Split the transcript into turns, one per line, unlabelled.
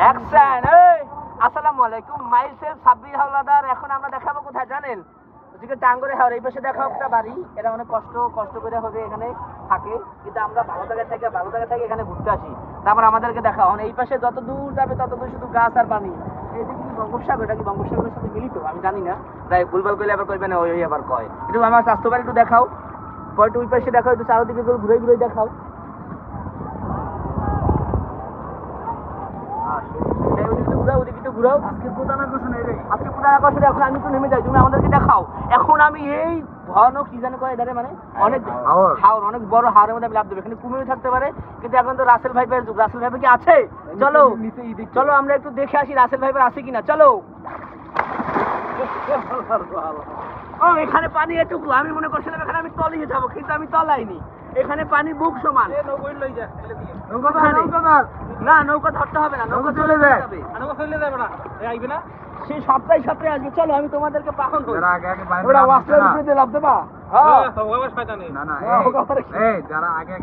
Action. আসসালামু আলাইকুম, myself Sabbir Howlader. এখন আমরা দেখাবো কোথায় জানেন? ওদিকে টাঙ্গরে হাওড়, এই পাশে দেখাও একটা বাড়ি। এটা অনেক কষ্ট করে হবে এখানে থাকে, কিন্তু আমরা ভালো জায়গা থেকে এখানে ঘুরতে আসি। তারপর আমাদেরকে দেখাও। এই পাশে যত দূর যাবে তত দূর শুধু গাছ আর পানি। এইদিকে কি বঙ্গোপসাগর? এটা কি বঙ্গোপসাগরের সাথে মিলিত? আমি জানি না, তাই ভুলভাল করলে আবার কইবে না ওই আবার কয়। একটু আমার স্বাস্থ্য বাড়ি একটু দেখাও, পরে ওই পাশে দেখাও, একটু চারদিকে ঘুরে দেখাও। আজকে প্রধান আকর্ষণ এখন আমি একটু নেমে যাই, তুমি আমাদেরকে দেখাও। এখন আমি এই ভয়ানক কি জানি করে এটারে, মানে অনেক হাওর, অনেক বড় হাওরের মধ্যে আমি লাভ দেবো। এখানে কুমির থাকতে পারে, কিন্তু এখন তো রাসেল ভাইপের যুগ। রাসেল ভাইপে কি আছে? চলো আমরা একটু দেখে আসি রাসেল ভাইপের আছে কিনা। চলো। ও এখানে পানি এটুকু, আমি মনে করছিলাম এখানে আমি তলিয়ে যাবো, কিন্তু আমি তলাইনি। এখানে পানি বুক সমান। না, নৌকা ধরতে হবে না, নৌকা চলে যায়। সেই সপ্তাহে আসবে। চলো আমি তোমাদেরকে পাখন করি। ওরা ওয়াস্টার উপরে দিয়ে লাভ দেবা? হ্যাঁ,
না না, এই যারা আগে